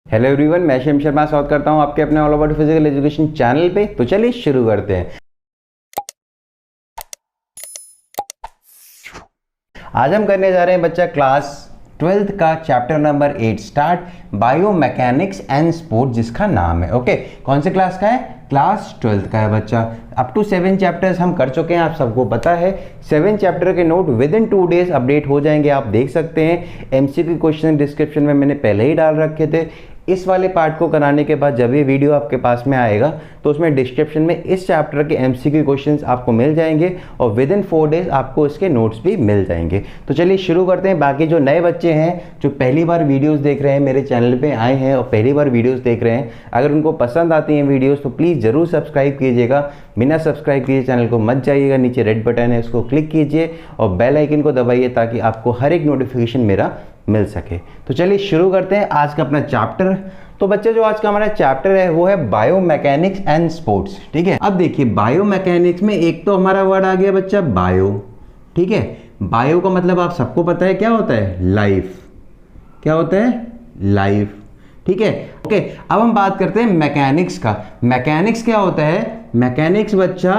Hello everyone, मैं शिम शर्मा स्वागत करता हूं आपके अपने all about physical education channel पे। तो चलिए शुरू करते हैं। आज हम करने जा रहे हैं बच्चा क्लास 12th का chapter number 8 start biomechanics and sport, जिसका नाम है ओके। कौन से क्लास का है? क्लास 12th का है बच्चा। अप टू 7 चैप्टर्स हम कर चुके हैं, आप सबको पता है। 7 चैप्टर के note with in 2 days update हो जाएंगे, आप देख सकते हैं। एमसीक्यू क्वेश्चन डिस्क्रिप्शन में मैंने पहले ही डाल रखे थे। इस वाले पार्ट को कराने के बाद जब ये वीडियो आपके पास में आएगा तो उसमें डिस्क्रिप्शन में इस चैप्टर के एमसीक्यू क्वेश्चंस आपको मिल जाएंगे और विद इन 4 डेज आपको इसके नोट्स भी मिल जाएंगे। तो चलिए शुरू करते हैं। बाकी जो नए बच्चे हैं जो पहली बार वीडियोस देख रहे हैं, मेरे चैनल पे आए हैं और पहली बार वीडियोस देख रहे हैं, अगर उनको पसंद आती हैं वीडियोस तो प्लीज़ ज़रूर सब्सक्राइब कीजिएगा। बिना सब्सक्राइब किए चैनल को मत जाइएगा, नीचे रेड बटन है उसको क्लिक कीजिए और बेल आइकन को दबाइए ताकि आपको हर एक नोटिफिकेशन मेरा मिल सके। तो चलिए शुरू करते हैं आज का अपना चैप्टर। तो बच्चे जो आज का हमारा चैप्टर है वो है बायोमैकेनिक्स एंड स्पोर्ट्स, ठीक है। अब देखिए बायोमैकेनिक्स में एक तो हमारा वर्ड आ गया बच्चा बायो, ठीक है। बायो का मतलब आप सबको पता है क्या होता है? लाइफ। क्या होता है? लाइफ, ठीक है ओके। अब हम बात करते हैं मैकेनिक्स का। मैकेनिक्स क्या होता है? मैकेनिक्स बच्चा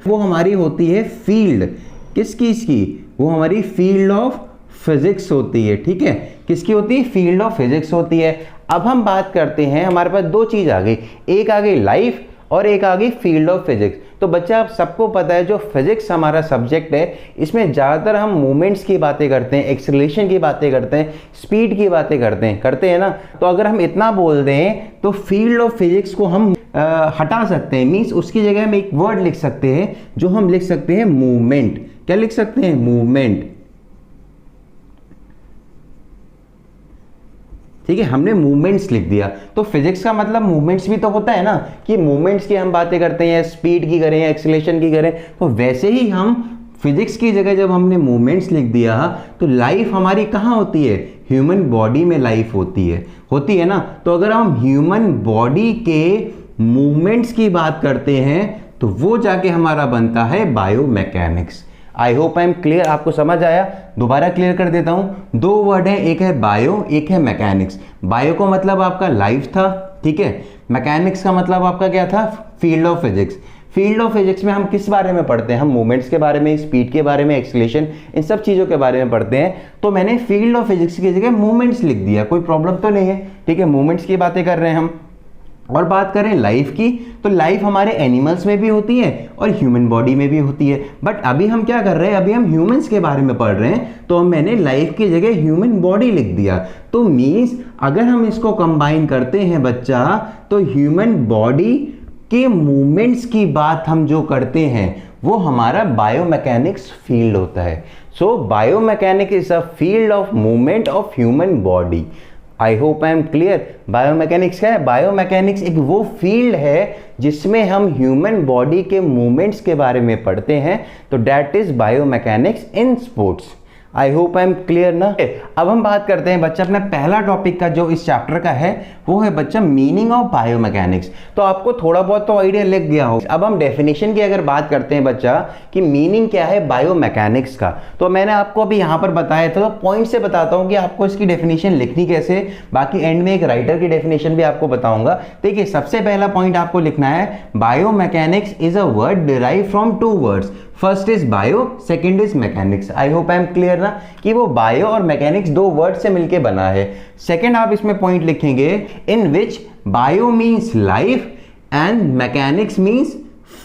वो हमारी होती है फील्ड। किस चीज की? वो हमारी फील्ड ऑफ फिजिक्स होती है, ठीक है। किसकी होती है? फील्ड ऑफ फिजिक्स होती है। अब हम बात करते हैं, हमारे पास दो चीज आ गई, एक आ गई लाइफ और एक आ गई फील्ड ऑफ फिजिक्स। तो बच्चा आप सबको पता है जो फिजिक्स हमारा सब्जेक्ट है इसमें ज़्यादातर हम मूवमेंट्स की बातें करते हैं, एक्सेलरेशन की बातें करते हैं, स्पीड की बातें करते हैं ना। तो अगर हम इतना बोल दें तो फील्ड ऑफ फिजिक्स को हम हटा सकते हैं, मीन्स उसकी जगह हम एक वर्ड लिख सकते हैं जो हम लिख सकते हैं मूवमेंट। क्या लिख सकते हैं? मूवमेंट, ठीक है। हमने मूवमेंट्स लिख दिया। तो फिजिक्स का मतलब मूवमेंट्स भी तो होता है ना, कि मूवमेंट्स की हम बातें करते हैं, स्पीड की करें या एक्सेलरेशन की करें। तो वैसे ही हम फिजिक्स की जगह जब हमने मूवमेंट्स लिख दिया तो लाइफ हमारी कहाँ होती है? ह्यूमन बॉडी में लाइफ होती है ना। तो अगर हम ह्यूमन बॉडी के मूवमेंट्स की बात करते हैं तो वो जाके हमारा बनता है biomechanics. I hope I am clear, आपको समझ आया। दोबारा क्लियर कर देता हूं। दो वर्ड है, एक है बायो, एक है मैकेनिक्स। बायो का मतलब आपका लाइफ था, ठीक है। मैकेनिक्स का मतलब आपका क्या था? Field of physics. Field of physics में हम किस बारे में पढ़ते हैं? हम मूवमेंट्स के बारे में, स्पीड के बारे में, एक्सेलरेशन, इन सब चीज़ों के बारे में पढ़ते हैं। तो मैंने फील्ड ऑफ फिजिक्स की जगह मूवमेंट्स लिख दिया, कोई प्रॉब्लम तो नहीं है, ठीक है। मूवमेंट्स की बातें कर रहे हैं हम। और बात करें लाइफ की तो लाइफ हमारे एनिमल्स में भी होती है और ह्यूमन बॉडी में भी होती है। बट अभी हम क्या कर रहे हैं? अभी हम ह्यूमंस के बारे में पढ़ रहे हैं, तो मैंने लाइफ की जगह ह्यूमन बॉडी लिख दिया। तो मीन्स अगर हम इसको कंबाइन करते हैं बच्चा तो ह्यूमन बॉडी के मूवमेंट्स की बात हम जो करते हैं वो हमारा बायोमैकेनिक्स फील्ड होता है। So biomechanics is a field of movement of human body. I hope I am clear. Biomechanics क्या है? बायोमैकेनिक्स एक वो फील्ड है जिसमें हम ह्यूमन बॉडी के मूवमेंट्स के बारे में पढ़ते हैं। तो that is biomechanics in sports. I hope I am clear ना। अब हम बात करते हैं बच्चा अपना पहला टॉपिक का जो इस चैप्टर का है वो है बच्चा मीनिंग ऑफ बायोमैकेनिक्स। तो आपको थोड़ा बहुत तो आइडिया लग गया हो। अब हम डेफिनेशन की अगर बात करते हैं बच्चा कि मीनिंग क्या है बायोमैकेनिक्स का, तो मैंने आपको अभी यहाँ पर बताया था। तो पॉइंट से बताता हूँ कि आपको इसकी डेफिनेशन लिखनी कैसे, बाकी एंड में एक राइटर की डेफिनेशन भी आपको बताऊंगा। देखिए सबसे पहला पॉइंट आपको लिखना है, biomechanics is a word derive from 2 words. First is bio, second is mechanics. I hope I am clear ना कि वो बायो और मैकेनिक्स 2 वर्ड से मिलके बना है। सेकेंड आप इसमें पॉइंट लिखेंगे, in which bio means life and mechanics means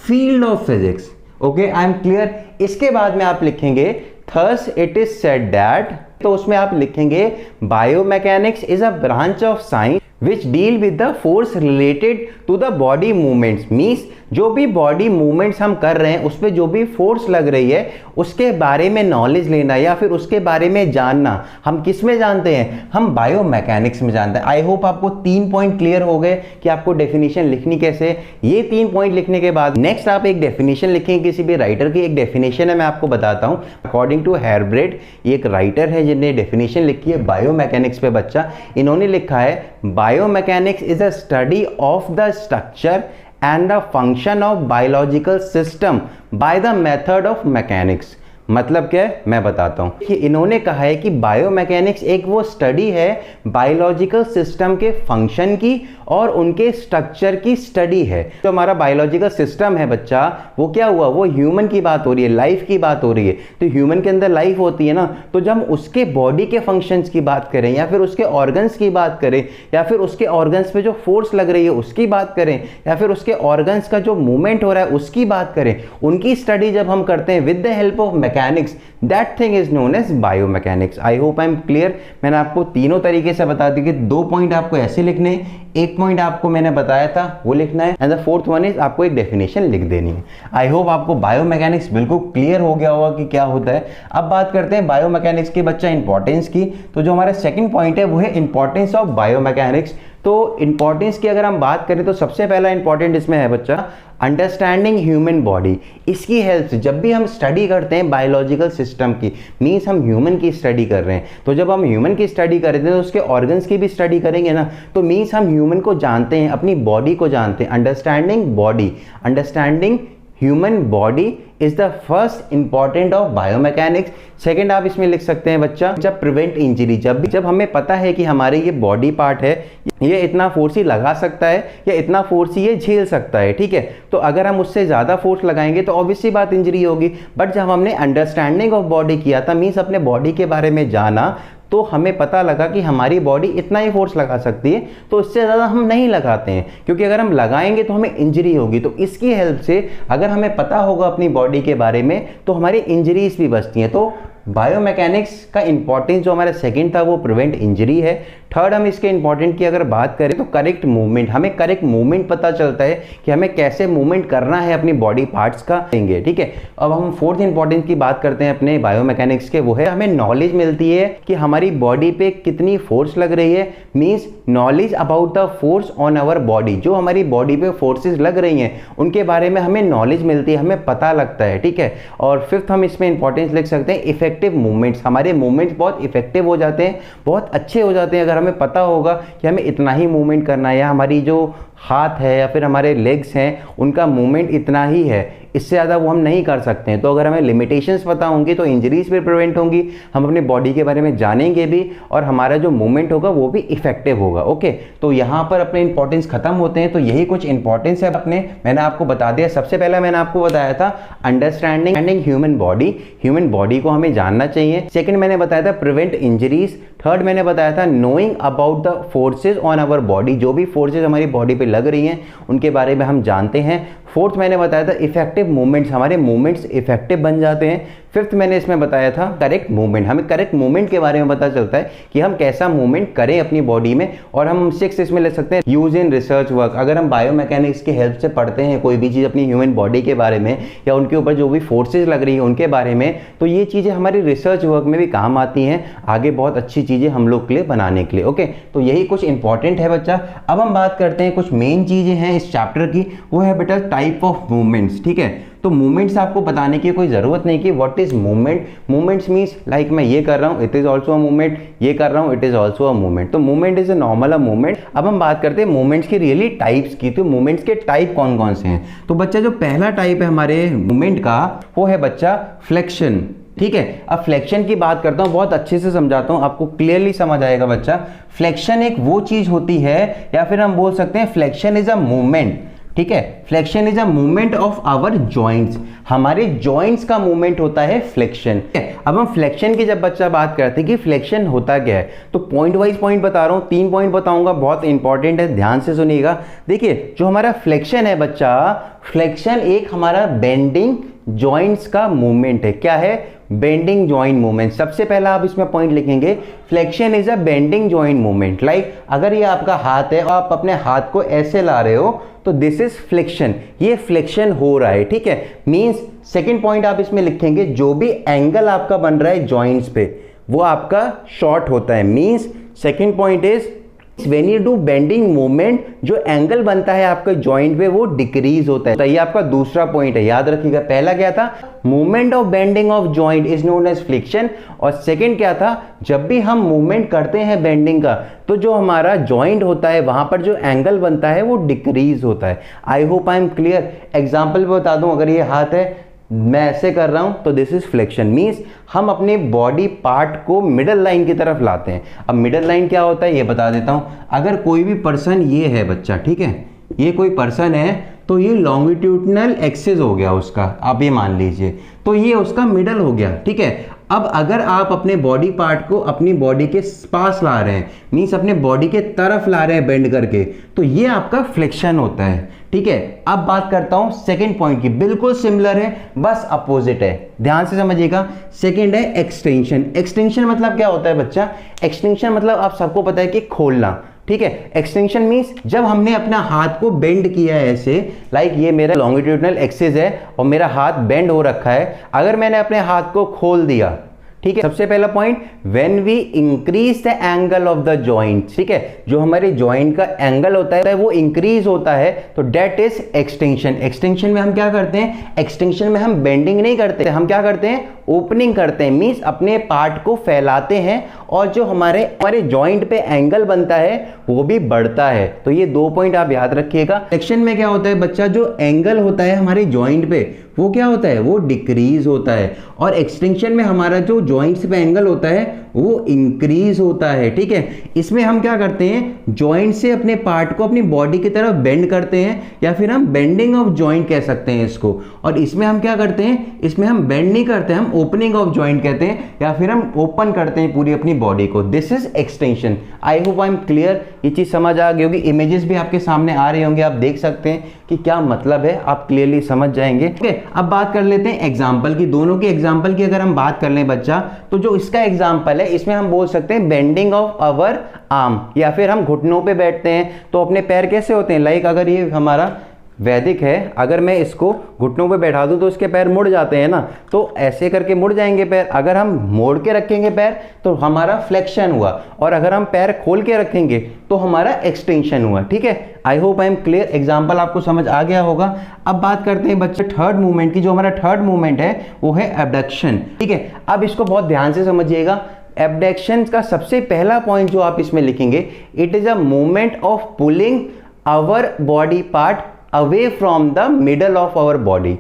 field of physics. Okay I am clear. इसके बाद में आप लिखेंगे thus it is said that, तो उसमें आप लिखेंगे biomechanics is a branch of science which deal with the force related to the body movements। Means जो भी बॉडी मूवमेंट्स हम कर रहे हैं उस पर जो भी फोर्स लग रही है उसके बारे में नॉलेज लेना या फिर उसके बारे में जानना हम किस में जानते हैं? हम बायोमैकेनिक्स में जानते हैं। आई होप आपको 3 पॉइंट क्लियर हो गए कि आपको डेफिनेशन लिखनी कैसे। ये 3 पॉइंट लिखने के बाद नेक्स्ट आप एक डेफिनेशन लिखेंगे, किसी भी राइटर की एक डेफिनेशन है, मैं आपको बताता हूँ। अकॉर्डिंग टू हेरब्रेट, ये एक राइटर है जिन्हें डेफिनेशन लिखी है बायोमैकेनिक्स पे बच्चा। इन्होंने लिखा है biomechanics is a study of the structure and the function of biological system by the method of mechanics। मतलब क्या है मैं बताता हूँ कि इन्होंने कहा है कि बायोमैकेनिक्स एक वो स्टडी है बायोलॉजिकल सिस्टम के फंक्शन की और उनके स्ट्रक्चर की स्टडी है। तो हमारा बायोलॉजिकल सिस्टम है बच्चा, वो क्या हुआ, वो ह्यूमन की बात हो रही है, लाइफ की बात हो रही है। तो ह्यूमन के अंदर लाइफ होती है ना, तो जब हम उसके बॉडी के फंक्शंस की बात करें या फिर उसके ऑर्गन्स की बात करें या फिर उसके ऑर्गन्स पे जो फोर्स लग रही है उसकी बात करें या फिर उसके ऑर्गन्स का जो मूवमेंट हो रहा है उसकी बात करें, उनकी स्टडी जब हम करते हैं with the help of mechanics, that thing is known as biomechanics. I hope I am clear. मैंने आपको तीनों तरीके से बता दी कि 2 पॉइंट आपको ऐसे लिखने, 1 पॉइंट आपको मैंने बताया था वो लिखना है and the 4th one is आपको एक डेफिनेशन लिख देनी है। आई होप आपको बायोमैकेनिक्स बिल्कुल क्लियर हो गया होगा कि क्या होता है। अब बात करते हैं बायोमैकेनिक्स की बच्चा इंपॉर्टेंस की। तो जो हमारा सेकंड पॉइंट है वो है इंपॉर्टेंस ऑफ बायोमैकेनिक्स। तो इंपॉर्टेंस की अगर हम बात करें तो सबसे पहला इंपॉर्टेंट इसमें है बच्चा अंडरस्टैंडिंग ह्यूमन बॉडी। इसकी हेल्प से जब भी हम स्टडी करते हैं बायोलॉजिकल सिस्टम की, मीन्स हम ह्यूमन की स्टडी कर रहे हैं, तो जब हम ह्यूमन की स्टडी कर रहे हैं तो उसके ऑर्गन्स की भी स्टडी करेंगे ना, तो मीन्स हम ह्यूमन को जानते हैं, अपनी बॉडी को जानते हैं। Understanding body, understanding human body is the first important of biomechanics. Second आप इसमें लिख सकते हैं बच्चा जब प्रिवेंट इंजरी, जब हमें पता है कि हमारे ये बॉडी पार्ट है ये इतना फोर्स ही लगा सकता है या इतना फोर्स ही ये झेल सकता है, ठीक है, तो अगर हम उससे ज़्यादा फोर्स लगाएंगे तो ऑब्वियसली बात इंजरी होगी। बट जब हमने अंडरस्टैंडिंग ऑफ बॉडी किया था, मीन्स अपने बॉडी के बारे में जाना, तो हमें पता लगा कि हमारी बॉडी इतना ही फोर्स लगा सकती है, तो इससे ज़्यादा हम नहीं लगाते हैं, क्योंकि अगर हम लगाएंगे तो हमें इंजरी होगी। तो इसकी हेल्प से अगर हमें पता होगा अपनी बॉडी के बारे में तो हमारी इंजरीज भी बचती हैं। तो बायोमैकेनिक्स का इंपॉर्टेंस जो हमारा सेकंड था वो प्रिवेंट इंजरी है। थर्ड हम इसके इंपॉर्टेंट की अगर बात करें तो करेक्ट मूवमेंट, हमें करेक्ट मूवमेंट पता चलता है कि हमें कैसे मूवमेंट करना है अपनी बॉडी पार्ट्स का, देंगे, ठीक है। अब हम फोर्थ इंपॉर्टेंस की बात करते हैं अपने बायोमैकेनिक्स के, वो है हमें नॉलेज मिलती है कि हमारी बॉडी पे कितनी फोर्स लग रही है, means knowledge about the force on our body. जो हमारी बॉडी पे फोर्सेज लग रही हैं उनके बारे में हमें नॉलेज मिलती है, हमें पता लगता है, ठीक है। और फिफ्थ हम इसमें इंपॉर्टेंस लिख सकते हैं इफेक्टिव मूवमेंट्स। हमारे मूवमेंट्स बहुत इफेक्टिव हो जाते हैं, बहुत अच्छे हो जाते हैं अगर हमें पता होगा कि हमें इतना ही मूवमेंट करना है, या हमारी जो हाथ है या फिर हमारे लेग्स हैं उनका मूवमेंट इतना ही है, इससे ज़्यादा वो हम नहीं कर सकते हैं। तो अगर हमें लिमिटेशंस पता होंगी तो इंजरीज भी प्रिवेंट होंगी, हम अपनी बॉडी के बारे में जानेंगे भी और हमारा जो मूवमेंट होगा वो भी इफेक्टिव होगा। ओके, तो यहाँ पर अपने इंपॉर्टेंस खत्म होते हैं। तो यही कुछ इंपॉर्टेंस है अपने, मैंने आपको बता दिया। सबसे पहला मैंने आपको बताया था understanding human body, human body को हमें जानना चाहिए। सेकेंड मैंने बताया था प्रिवेंट इंजरीज। थर्ड मैंने बताया था knowing about the forces on our body, जो भी फोर्सेज हमारी बॉडी पे लग रही हैं उनके बारे में हम जानते हैं। फोर्थ मैंने बताया था इफेक्टिव मूवमेंट्स, हमारे मूवमेंट्स इफेक्टिव बन जाते हैं। फिफ्थ मैंने इसमें बताया था करेक्ट मूवमेंट, हमें करेक्ट मूवमेंट के बारे में पता चलता है कि हम कैसा मूवमेंट करें अपनी बॉडी में। और हम सिक्स इसमें ले सकते हैं यूज इन रिसर्च वर्क। अगर हम बायोमैकेनिक्स की हेल्प से पढ़ते हैं कोई भी चीज़ अपनी ह्यूमन बॉडी के बारे में या उनके ऊपर जो भी फोर्सेज लग रही है उनके बारे में, तो ये चीज़ें हमारी रिसर्च वर्क में भी काम आती हैं, आगे बहुत अच्छी चीज़ें हम लोग के लिए बनाने के लिए। ओके, तो यही कुछ इंपॉर्टेंट है बच्चा। अब हम बात करते हैं कुछ मेन चीज़ें हैं इस चैप्टर की, वो है बेटा टाइप ऑफ मूवमेंट्स, ठीक है। तो मूवमेंट्स आपको बताने की कोई ज़रूरत नहीं कि what is movement. Movements means like मैं ये कर रहा हूँ it is also a movement, ये कर रहा हूँ it is also a movement. तो movement is a normal uh movement. अब हम बात करते हैं मूवमेंट्स की रियली टाइप्स की। तो मूवमेंट्स के टाइप कौन कौन से हैं? तो बच्चा जो पहला टाइप है हमारे मूवमेंट का वो है बच्चा फ्लेक्शन, ठीक है। अब फ्लेक्शन की बात करता हूँ, बहुत अच्छे से समझाता हूँ, आपको क्लियरली समझ आएगा बच्चा। फ्लेक्शन एक वो चीज होती है, या फिर हम बोल सकते हैं फ्लेक्शन इज अ मूवमेंट, ठीक है। Flexion is a movement of our joints, हमारे जॉइंट्स का मूवमेंट होता है फ्लेक्शन। अब हम फ्लेक्शन की जब बच्चा बात करते हैं कि फ्लेक्शन होता क्या है, तो पॉइंट वाइज पॉइंट बता रहा हूँ, 3 पॉइंट बताऊंगा, बहुत इंपॉर्टेंट है, ध्यान से सुनिएगा। देखिए जो हमारा फ्लेक्शन है बच्चा, फ्लेक्शन एक हमारा बेंडिंग जॉइंट्स का मूवमेंट है। क्या है? Bending joint movement. सबसे पहला आप इसमें पॉइंट लिखेंगे flexion is a bending joint movement. Like अगर ये आपका हाथ है और आप अपने हाथ को ऐसे ला रहे हो तो दिस इज फ्लेक्शन, ये फ्लेक्शन हो रहा है, ठीक है। मींस सेकंड पॉइंट आप इसमें लिखेंगे जो भी एंगल आपका बन रहा है जॉइंट्स पे वो आपका शॉर्ट होता है। Means second point is when you do bending movement, जो एंगल बनता है आपके जॉइंट पे वो डिक्रीज होता है। तो ये आपका दूसरा पॉइंट है, याद रखिएगा। पहला क्या था? Movement of bending of joint is known as flexion. और सेकंड क्या था? जब भी हम मूवमेंट करते हैं बेंडिंग का तो जो हमारा जॉइंट होता है वहां पर जो एंगल बनता है वो डिक्रीज होता है। आई hope I am clear. Example बता दूं, अगर ये हाथ है मैं ऐसे कर रहा हूं तो दिस इज फ्लेक्शन, मीन्स हम अपने बॉडी पार्ट को मिडल लाइन की तरफ लाते हैं। अब मिडल लाइन क्या होता है ये बता देता हूं। अगर कोई भी पर्सन ये है बच्चा, ठीक है, ये कोई पर्सन है तो ये लॉन्गिट्यूडनल एक्सिस हो गया उसका, आप ये मान लीजिए, तो ये उसका मिडल हो गया, ठीक है। अब अगर आप अपने बॉडी पार्ट को अपनी बॉडी के पास ला रहे हैं, मीन्स अपने बॉडी के तरफ ला रहे हैं बेंड करके, तो ये आपका फ्लेक्शन होता है, ठीक है। अब बात करता हूं सेकंड पॉइंट की, बिल्कुल सिमिलर है, बस अपोजिट है, ध्यान से समझिएगा। सेकंड है एक्सटेंशन। एक्सटेंशन मतलब क्या होता है बच्चा? एक्सटेंशन मतलब आप सबको पता है कि खोलना, ठीक है। एक्सटेंशन मीन्स जब हमने अपना हाथ को बेंड किया है ऐसे, लाइक ये मेरा लॉन्गिट्यूडनल एक्सिस है और मेरा हाथ बेंड हो रखा है, अगर मैंने अपने हाथ को खोल दिया, ठीक है। सबसे पहला point, when we increase the angle of the joint, ठीक है, जो हमारे जॉइंट का एंगल होता है वो इंक्रीज होता है, तो डेट इज एक्सटेंशन। एक्सटेंशन में हम क्या करते हैं? एक्सटेंशन में हम बेंडिंग नहीं करते, हम क्या करते हैं? ओपनिंग करते हैं, मीन्स अपने पार्ट को फैलाते हैं और जो हमारे जॉइंट पे एंगल बनता है वो भी बढ़ता है। तो ये 2 पॉइंट आप याद रखिएगा। सेक्शन में क्या होता है बच्चा? जो एंगल होता है हमारे जॉइंट पे वो क्या होता है? वो डिक्रीज होता है, और एक्सटेंशन में हमारा जो जॉइंट्स पे एंगल होता है वो इंक्रीज होता है, ठीक है। इसमें हम क्या करते हैं? जॉइंट से अपने पार्ट को अपनी बॉडी की तरफ बेंड करते हैं, या फिर हम बेंडिंग ऑफ जॉइंट कह सकते हैं इसको। और इसमें हम क्या करते हैं? इसमें हम बेंड नहीं करते, हम ओपनिंग ऑफ जॉइंट कहते हैं, या फिर हम ओपन करते हैं पूरी अपनी बॉडी को। This is extension. I hope I am clear, ये चीज समझ आ गई होगी। इमेजेस भी आपके सामने आ रहे होंगे, आप देख सकते हैं कि क्या मतलब है, आप क्लियरली समझ जाएंगे। ओके, अब बात कर लेते हैं एग्जाम्पल की। दोनों की एग्जाम्पल की अगर हम बात कर लें बच्चा, तो जो इसका एग्जाम्पल है इसमें हम बोल सकते हैं बेंडिंग ऑफ आवर आर्म, या फिर हम घुटनों पे बैठते हैं तो अपने पैर कैसे होते हैं? लाइक अगर ये हमारा वैदिक है, अगर मैं इसको घुटनों पे बैठा दूं तो इसके पैर मुड़ जाते हैं ना, तो ऐसे करके मुड़ जाएंगे पैर। अगर हम मोड़ के रखेंगे पैर तो हमारा फ्लेक्शन हुआ, और अगर हम पैर खोल के रखेंगे तो हमारा एक्सटेंशन हुआ, ठीक है। आई hope I am clear, example आपको समझ आ गया होगा। अब बात करते हैं बच्चे थर्ड मूवमेंट की। जो हमारा थर्ड मूवमेंट है वो है एबडक्शन, ठीक है। अब इसको बहुत ध्यान से समझिएगा। एबडक्शन का सबसे पहला पॉइंट जो आप इसमें लिखेंगे, it is a movement of pulling our body part away from the middle of our body.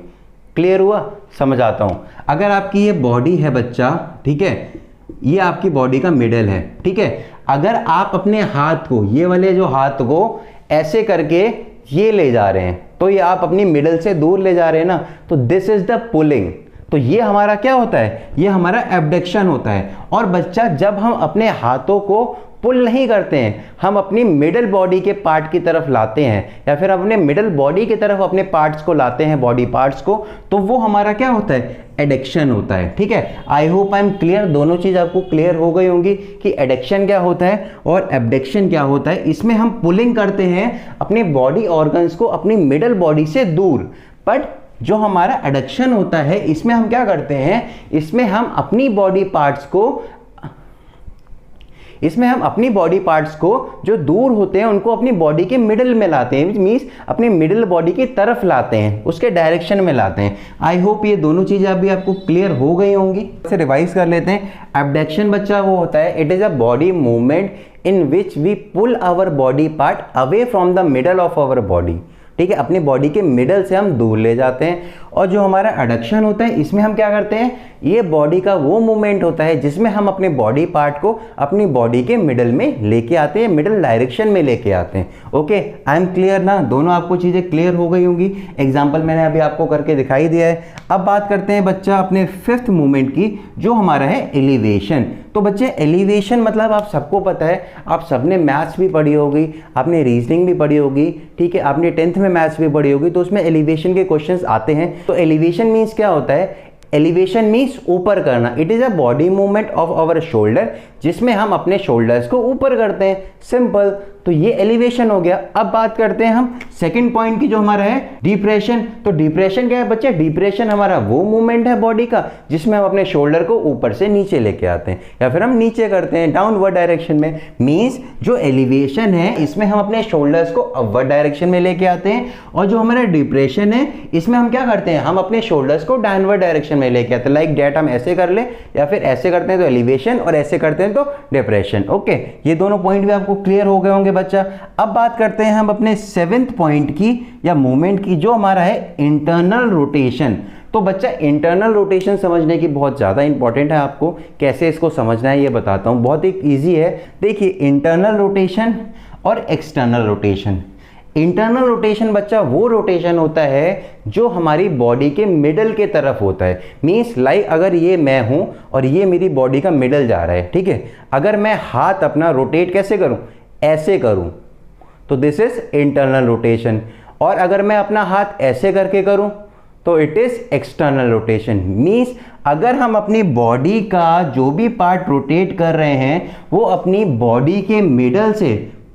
Clear हुआ? समझ आता हूं। अगर आपकी ये बॉडी है बच्चा, ठीक है, ये आपकी बॉडी का मिडल है, ठीक है। अगर आप अपने हाथ को, ये वाले जो हाथ को ऐसे करके ये ले जा रहे हैं, तो ये आप अपनी मिडल से दूर ले जा रहे हैं ना, तो दिस इज द पुलिंग। तो ये हमारा क्या होता है? ये हमारा एबडक्शन होता है। और बच्चा जब हम अपने हाथों को पुल नहीं करते हैं, हम अपनी मिडल बॉडी के पार्ट की तरफ लाते हैं, या फिर अपने मिडल बॉडी की तरफ अपने पार्ट्स को लाते हैं, बॉडी पार्ट्स को, तो वो हमारा क्या होता है? एडक्शन होता है, ठीक है। आई होप आई एम क्लियर, दोनों चीज आपको क्लियर हो गई होंगी कि एडक्शन क्या होता है और एबडक्शन क्या होता है। इसमें हम पुलिंग करते हैं अपने बॉडी ऑर्गन्स को अपनी मिडल बॉडी से दूर, बट जो हमारा एडक्शन होता है इसमें हम क्या करते हैं? इसमें हम अपनी बॉडी पार्ट्स को जो दूर होते हैं उनको अपनी बॉडी के मिडल में लाते हैं, मींस अपनी मिडल बॉडी की तरफ लाते हैं, उसके डायरेक्शन में लाते हैं। आई होप ये दोनों चीजें अभी आपको क्लियर हो गई होंगी। से रिवाइज कर लेते हैं। एबडक्शन बच्चा वो होता है, it is a body movement in which we pull our body part away from the middle of our body, ठीक है, अपनी बॉडी के मिडल से हम दूर ले जाते हैं। और जो हमारा एडक्शन होता है इसमें हम क्या करते हैं? ये बॉडी का वो मूवमेंट होता है जिसमें हम अपने बॉडी पार्ट को अपनी बॉडी के मिडल में लेके आते हैं, मिडल डायरेक्शन में लेके आते हैं। ओके, आई एम क्लियर ना? दोनों आपको चीजें क्लियर हो गई होंगी। एग्जाम्पल मैंने अभी आपको करके दिखाई दिया है। अब बात करते हैं बच्चा अपने फिफ्थ मूवमेंट की, जो हमारा है एलिवेशन। तो बच्चे एलिवेशन मतलब आप सबको पता है, आप सबने मैथ्स भी पढ़ी होगी, आपने रीजनिंग भी पढ़ी होगी, ठीक है, आपने 10th में मैथ्स भी पढ़ी होगी, तो उसमें एलिवेशन के क्वेश्चंस आते हैं। तो एलिवेशन मीन्स क्या होता है? एलिवेशन मीन्स ऊपर करना। It is a body movement of our shoulder, जिसमें हम अपने शोल्डर्स को ऊपर करते हैं, सिंपल। तो ये एलिवेशन हो गया। अब बात करते हैं हम सेकंड पॉइंट की, जो हमारा है डिप्रेशन। तो डिप्रेशन क्या है बच्चे? डिप्रेशन हमारा वो मूवमेंट है बॉडी का जिसमें हम अपने शोल्डर को ऊपर से नीचे लेके आते हैं, या फिर हम नीचे करते हैं डाउनवर्ड डायरेक्शन में। मीन्स जो एलिवेशन है इसमें हम अपने शोल्डर्स को अपवर्ड डायरेक्शन में लेके आते हैं, और जो हमारा डिप्रेशन है इसमें हम क्या करते हैं? हम अपने शोल्डर्स को डाउनवर्ड डायरेक्शन में लेके आते हैं। लाइक डेट हम ऐसे कर ले, या फिर ऐसे करते हैं तो एलिवेशन, और ऐसे करते हैं तो डिप्रेशन। ओके, ये दोनों पॉइंट भी आपको क्लियर हो गए होंगे बच्चा। अब बात करते हैं हम अपने 7th पॉइंट की या मूवमेंट की, जो हमारा है इंटरनल रोटेशन। तो बच्चा इंटरनल रोटेशन समझने की बहुत ज़्यादा इंपॉर्टेंट है, आपको कैसे इसको समझना है ये बताता हूँ, बहुत ही ईजी है। देखिए इंटरनल रोटेशन और एक्सटर्नल रोटेशन। इंटरनल रोटेशन बच्चा वो रोटेशन होता है जो हमारी बॉडी के मिडल के तरफ होता है। मीन्स लाइक अगर ये मैं हूं और ये मेरी बॉडी का मिडल जा रहा है, ठीक है, अगर मैं हाथ अपना रोटेट कैसे करूं, ऐसे करूं, तो दिस इज इंटरनल रोटेशन। और अगर मैं अपना हाथ ऐसे करके करूं तो it is external rotation. Means अगर हम अपनी बॉडी का जो भी पार्ट रोटेट कर रहे हैं वो अपनी बॉडी के मिडल से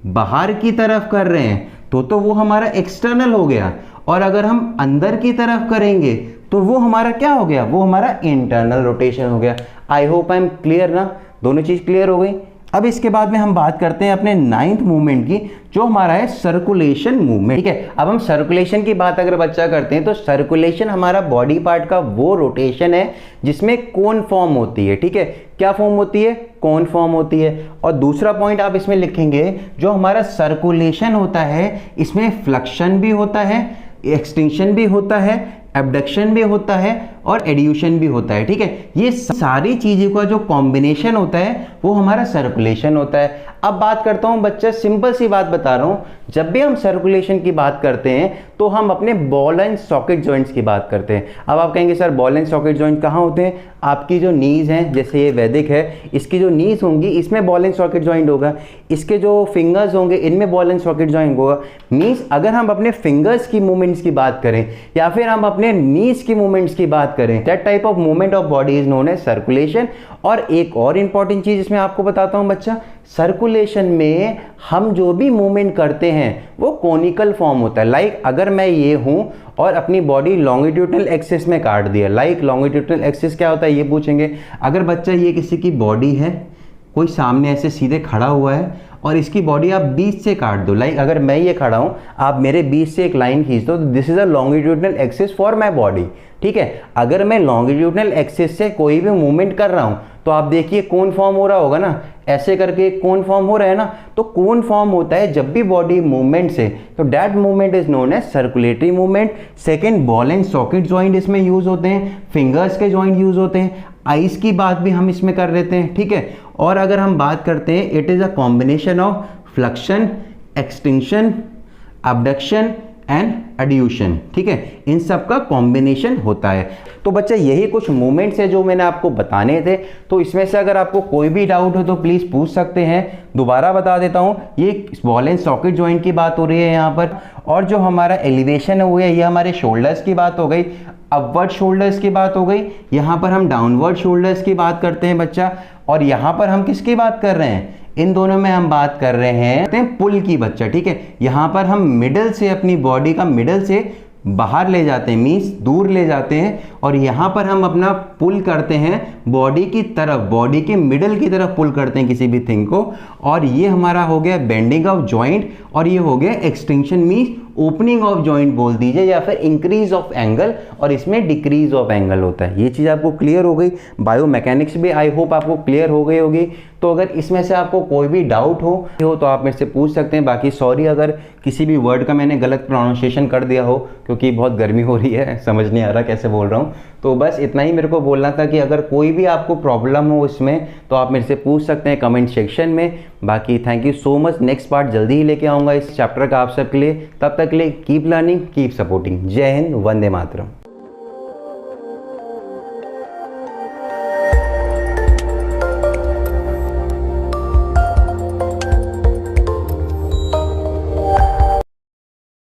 बाहर की तरफ कर रहे हैं तो वो हमारा एक्सटर्नल हो गया, और अगर हम अंदर की तरफ करेंगे तो वो हमारा क्या हो गया, वो हमारा इंटरनल रोटेशन हो गया। आई होप आई एम क्लियर ना, दोनों चीज क्लियर हो गई। अब इसके बाद में हम बात करते हैं अपने 9th मूवमेंट की, जो हमारा है सर्कुलेशन मूवमेंट, ठीक है। अब हम सर्कुलेशन की बात अगर बच्चा करते हैं तो सर्कुलेशन हमारा बॉडी पार्ट का वो रोटेशन है जिसमें कोन फॉर्म होती है, ठीक है। क्या फॉर्म होती है, कोन फॉर्म होती है। और दूसरा पॉइंट आप इसमें लिखेंगे, जो हमारा सर्कुलेशन होता है इसमें फ्लक्शन भी होता है, एक्सटेंशन भी होता है, एब्डक्शन भी होता है और एड्यूशन भी होता है, ठीक है। ये सारी चीज़ों का जो कॉम्बिनेशन होता है वो हमारा सर्कुलेशन होता है। अब बात करता हूँ बच्चा, सिंपल सी बात बता रहा हूँ, जब भी हम सर्कुलेशन की बात करते हैं तो हम अपने बॉल एंड सॉकेट जॉइंट्स की बात करते हैं। अब आप कहेंगे sir ball and socket joint कहाँ होते हैं, आपकी जो नीज हैं, जैसे ये वैदिक है, इसकी जो नीज होंगी इसमें बॉल एंड सॉकेट जॉइंट होगा, इसके जो फिंगर्स होंगे इनमें बॉल एंड सॉकेट जॉइंट होगा। मीन्स अगर हम अपने फिंगर्स की मूवमेंट्स की बात करें या फिर हम अपने नीज की मूवमेंट्स की बात करें, that type of movement of body is known as circulation. और एक और इंपॉर्टेंट चीज इसमें आपको बताता हूं बच्चा, सर्कुलेशन में हम जो भी मूवमेंट करते हैं वो कोनिकल फॉर्म होता है। लाइक अगर मैं ये हूं और अपनी बॉडी लॉन्गिट्यूडनल एक्सिस में काट दिया, लाइक लॉन्गिट्यूडनल एक्सिस क्या होता है ये पूछेंगे। अगर बच्चा ये किसी की बॉडी है, कोई सामने ऐसे सीधे खड़ा हुआ है और इसकी बॉडी आप बीच से काट दो, लाइक अगर मैं ये खड़ा हूं, आप मेरे बीच से एक लाइन खींच दो, this is a longitudinal axis for my body, ठीक है। अगर मैं लॉन्गिट्यूडनल एक्सिस से कोई भी मूवमेंट कर रहा हूं तो आप देखिए कोन फॉर्म हो रहा होगा ना, ऐसे करके कोन फॉर्म हो रहा है ना, तो कोन फॉर्म होता है जब भी बॉडी मूवमेंट से, तो that movement is known as circulatory movement. Second, ball and socket joint इसमें यूज होते हैं, फिंगर्स के जॉइंट यूज होते हैं, आइस की बात भी हम इसमें कर लेते हैं, ठीक है। और अगर हम बात करते हैं, it is a combination of flexion, extension, abduction and adduction, ठीक है, इन सब का कॉम्बिनेशन होता है। तो बच्चा यही कुछ मूवमेंट्स है जो मैंने आपको बताने थे। तो इसमें से अगर आपको कोई भी डाउट हो तो प्लीज़ पूछ सकते हैं। दोबारा बता देता हूँ, ये बॉल एंड सॉकेट जॉइंट की बात हो रही है यहाँ पर, और जो हमारा एलिवेशन है वो है, ये हमारे शोल्डर्स की बात हो गई, अपवर्ड शोल्डर्स की बात हो गई, यहाँ पर हम डाउनवर्ड शोल्डर्स की बात करते हैं बच्चा, और यहाँ पर हम किसकी बात कर रहे हैं, इन दोनों में हम बात कर रहे हैं पुल की बच्चा, ठीक है। यहाँ पर हम मिडल से, अपनी बॉडी का मिडल से बाहर ले जाते हैं, मीन्स दूर ले जाते हैं, और यहाँ पर हम अपना पुल करते हैं बॉडी की तरफ, बॉडी के मिडल की तरफ पुल करते हैं किसी भी थिंग को, और ये हमारा हो गया बेंडिंग ऑफ जॉइंट, और ये हो गया extension, means opening of joint बोल दीजिए, या फिर इंक्रीज ऑफ एंगल, और इसमें डिक्रीज ऑफ एंगल होता है। ये चीज़ आपको क्लियर हो गई। बायो मैकेनिक्स भी आई होप आपको क्लियर हो गई होगी। तो अगर इसमें से आपको कोई भी डाउट हो तो आप मेरे से पूछ सकते हैं। बाकी सॉरी अगर किसी भी वर्ड का मैंने गलत प्रोनाउंसिएशन कर दिया हो, क्योंकि बहुत गर्मी हो रही है, समझ नहीं आ रहा कैसे बोल रहा हूँ। तो बस इतना ही मेरे को बोलना था कि अगर कोई भी आपको प्रॉब्लम हो इसमें तो आप मेरे से पूछ सकते हैं कमेंट सेक्शन में। बाकी thank you so much. Next part जल्दी ही लेके आऊँगा इस चैप्टर का आप सबके लिए। तब तक के लिए कीप लर्निंग, कीप सपोर्टिंग। जय हिंद, वंदे मातरम।